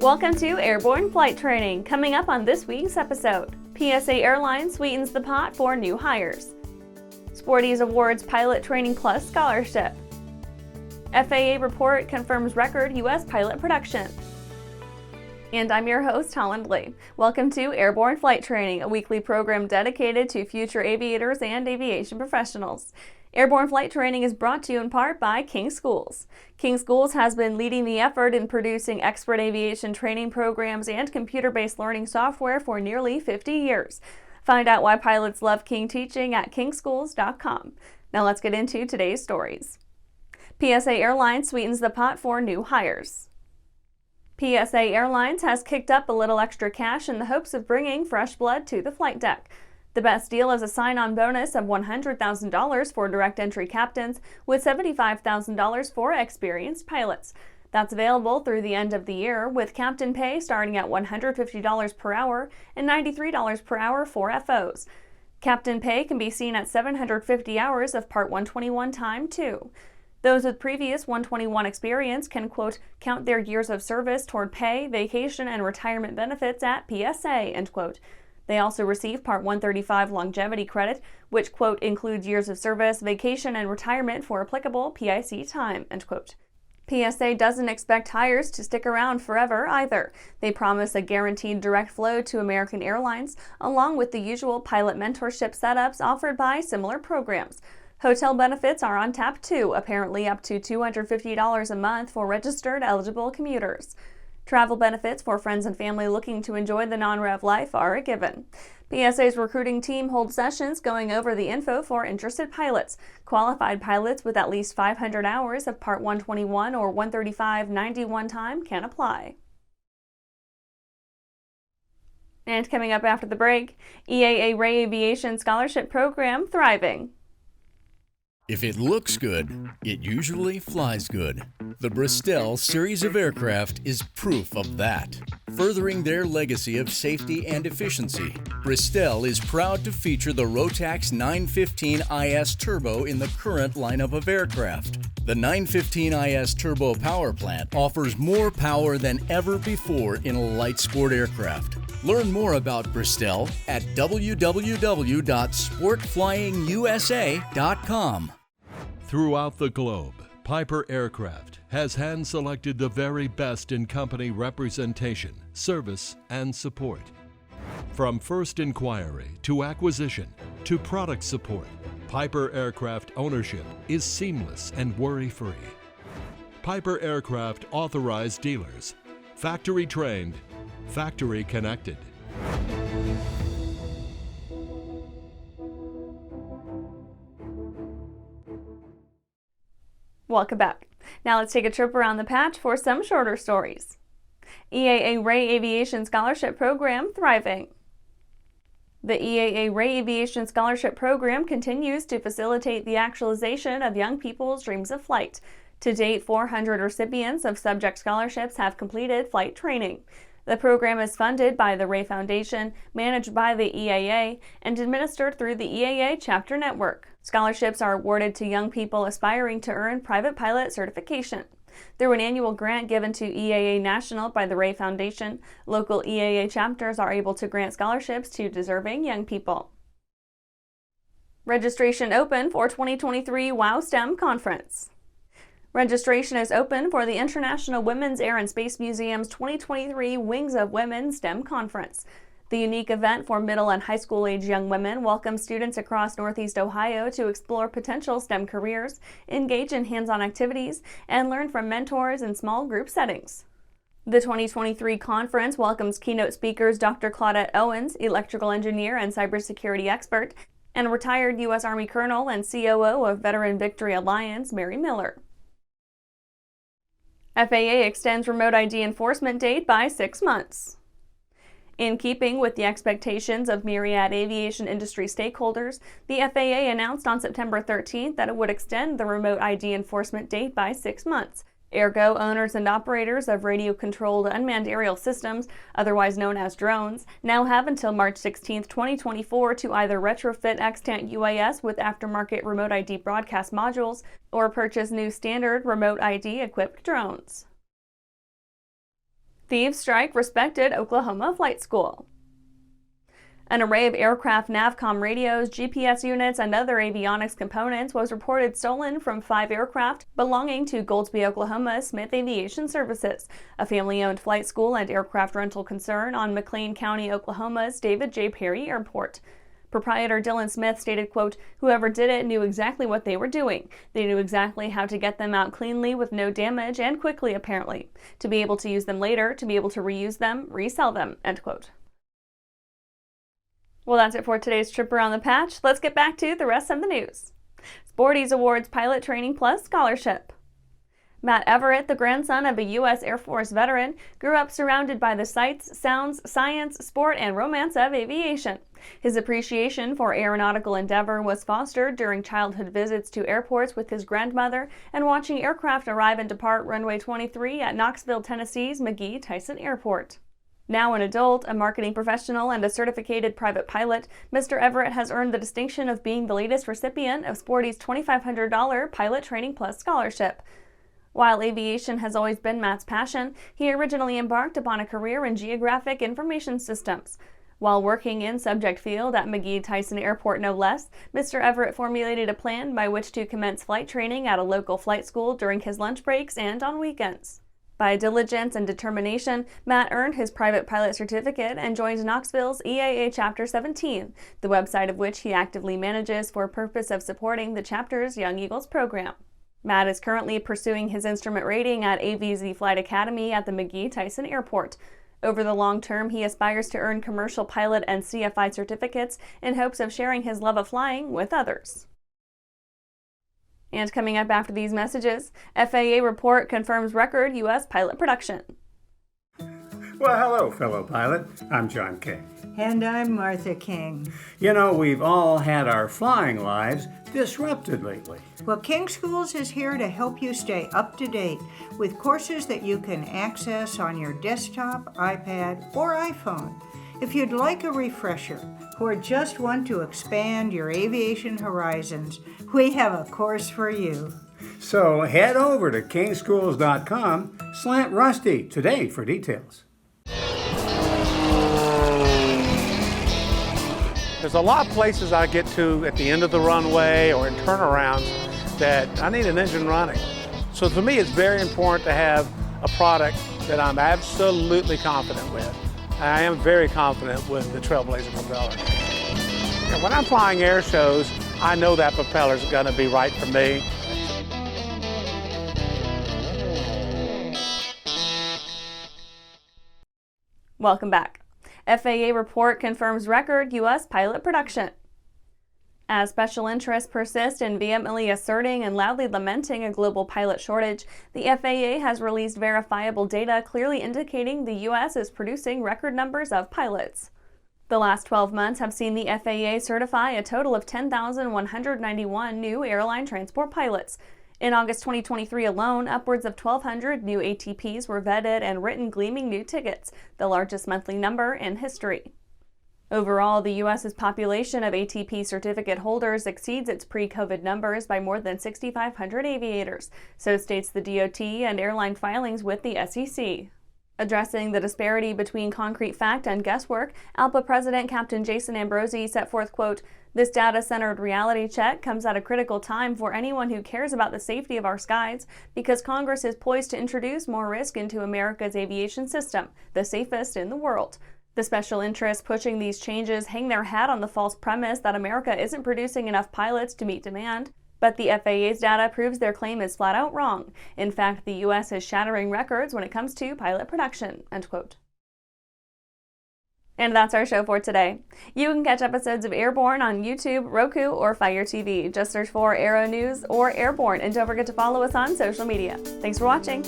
Welcome to Airborne Flight Training. Coming up on this week's episode, PSA Airlines sweetens the pot for new hires. Sporty's awards Pilot Training Plus scholarship. FAA report confirms record U.S. pilot production. And I'm your host, Holland Lee. Welcome to Airborne Flight Training, a weekly program dedicated to future aviators and aviation professionals. Airborne Flight Training is brought to you in part by King Schools. King Schools has been leading the effort in producing expert aviation training programs and computer-based learning software for nearly 50 years. Find out why pilots love King teaching at kingschools.com. Now let's get into today's stories. PSA Airlines sweetens the pot for new hires. PSA Airlines has kicked up a little extra cash in the hopes of bringing fresh blood to the flight deck. The best deal is a sign-on bonus of $100,000 for direct entry captains with $75,000 for experienced pilots. That's available through the end of the year, with captain pay starting at $150 per hour and $93 per hour for FOs. Captain pay can be seen at 750 hours of Part 121 time, too. Those with previous 121 experience can, quote, count their years of service toward pay, vacation, and retirement benefits at PSA, end quote. They also receive Part 135 longevity credit, which, quote, includes years of service, vacation, and retirement for applicable PIC time, end quote. PSA doesn't expect hires to stick around forever either. They promise a guaranteed direct flow to American Airlines, along with the usual pilot mentorship setups offered by similar programs. Hotel benefits are on tap too, apparently up to $250 a month for registered eligible commuters. Travel benefits for friends and family looking to enjoy the non-rev life are a given. PSA's recruiting team holds sessions going over the info for interested pilots. Qualified pilots with at least 500 hours of Part 121 or 135/91 time can apply. And coming up after the break, EAA Ray Aviation Scholarship Program thriving. If it looks good, it usually flies good. The Bristol series of aircraft is proof of that. Furthering their legacy of safety and efficiency, Bristol is proud to feature the Rotax 915 IS Turbo in the current lineup of aircraft. The 915 IS Turbo power plant offers more power than ever before in a light sport aircraft. Learn more about Bristol at www.sportflyingusa.com. Throughout the globe, Piper Aircraft has hand-selected the very best in company representation, service, and support. From first inquiry to acquisition to product support, Piper Aircraft ownership is seamless and worry-free. Piper Aircraft authorized dealers, factory trained, factory connected. Welcome back. Now let's take a trip around the patch for some shorter stories. EAA Ray Aviation Scholarship Program thriving. The EAA Ray Aviation Scholarship Program continues to facilitate the actualization of young people's dreams of flight. To date, 400 recipients of subject scholarships have completed flight training. The program is funded by the Ray Foundation, managed by the EAA, and administered through the EAA chapter network. Scholarships are awarded to young people aspiring to earn private pilot certification. Through an annual grant given to EAA National by the Ray Foundation, local EAA chapters are able to grant scholarships to deserving young people. Registration open for 2023 WOW STEM Conference. Registration is open for the International Women's Air and Space Museum's 2023 Wings of Women STEM Conference. The unique event for middle and high school age young women welcomes students across Northeast Ohio to explore potential STEM careers, engage in hands-on activities, and learn from mentors in small group settings. The 2023 conference welcomes keynote speakers Dr. Claudette Owens, electrical engineer and cybersecurity expert, and retired U.S. Army Colonel and COO of Veteran Victory Alliance, Mary Miller. FAA extends remote ID enforcement date by 6 months. In keeping with the expectations of myriad aviation industry stakeholders, the FAA announced on September 13th that it would extend the remote ID enforcement date by 6 months. Ergo, owners and operators of radio-controlled unmanned aerial systems, otherwise known as drones, now have until March 16, 2024 to either retrofit extant UAS with aftermarket remote ID broadcast modules or purchase new standard remote ID-equipped drones. Thieves strike respected Oklahoma flight school. An array of aircraft NAVCOM radios, GPS units, and other avionics components was reported stolen from 5 aircraft belonging to Goldsby, Oklahoma Smith Aviation Services, a family-owned flight school and aircraft rental concern on McLean County, Oklahoma's David J. Perry Airport. Proprietor Dylan Smith stated, quote, "Whoever did it knew exactly what they were doing. They knew exactly how to get them out cleanly with no damage and quickly, apparently, to be able to use them later, to be able to reuse them, resell them," end quote. Well, that's it for today's trip around the patch. Let's get back to the rest of the news. Sporty's awards Pilot Training Plus Scholarship. Matt Everett, the grandson of a U.S. Air Force veteran, grew up surrounded by the sights, sounds, science, sport, and romance of aviation. His appreciation for aeronautical endeavor was fostered during childhood visits to airports with his grandmother and watching aircraft arrive and depart runway 23 at Knoxville, Tennessee's McGee-Tyson Airport. Now an adult, a marketing professional, and a certificated private pilot, Mr. Everett has earned the distinction of being the latest recipient of Sporty's $2,500 Pilot Training Plus Scholarship. While aviation has always been Matt's passion, he originally embarked upon a career in geographic information systems. While working in subject field at McGee-Tyson Airport no less, Mr. Everett formulated a plan by which to commence flight training at a local flight school during his lunch breaks and on weekends. By diligence and determination, Matt earned his private pilot certificate and joined Knoxville's EAA Chapter 17, the website of which he actively manages for purpose of supporting the chapter's Young Eagles program. Matt is currently pursuing his instrument rating at AVZ Flight Academy at the McGee-Tyson Airport. Over the long term, he aspires to earn commercial pilot and CFI certificates in hopes of sharing his love of flying with others. And coming up after these messages, FAA report confirms record U.S. pilot production. Well, hello, fellow pilot. I'm John King. And I'm Martha King. You know, we've all had our flying lives disrupted lately. Well, King Schools is here to help you stay up to date with courses that you can access on your desktop, iPad, or iPhone. If you'd like a refresher or just want to expand your aviation horizons, we have a course for you. So head over to kingschools.com/Rusty today for details. There's a lot of places I get to at the end of the runway or in turnarounds that I need an engine running. So for me, it's very important to have a product that I'm absolutely confident with. I am very confident with the Trailblazer propeller. And when I'm flying air shows, I know that propeller's gonna be right for me. Welcome back. FAA report confirms record U.S. pilot production. As special interests persist in vehemently asserting and loudly lamenting a global pilot shortage, the FAA has released verifiable data clearly indicating the U.S. is producing record numbers of pilots. The last 12 months have seen the FAA certify a total of 10,191 new airline transport pilots. In August 2023 alone, upwards of 1,200 new ATPs were vetted and written gleaming new tickets, the largest monthly number in history. Overall, the U.S.'s population of ATP certificate holders exceeds its pre-COVID numbers by more than 6,500 aviators, so states the DOT and airline filings with the SEC. Addressing the disparity between concrete fact and guesswork, ALPA President Captain Jason Ambrosi set forth, quote, "This data-centered reality check comes at a critical time for anyone who cares about the safety of our skies, because Congress is poised to introduce more risk into America's aviation system, the safest in the world. The special interests pushing these changes hang their hat on the false premise that America isn't producing enough pilots to meet demand. But the FAA's data proves their claim is flat out wrong. In fact, the U.S. is shattering records when it comes to pilot production," end quote. And that's our show for today. You can catch episodes of Airborne on YouTube, Roku, or Fire TV. Just search for Aero-News or Airborne, and don't forget to follow us on social media. Thanks for watching.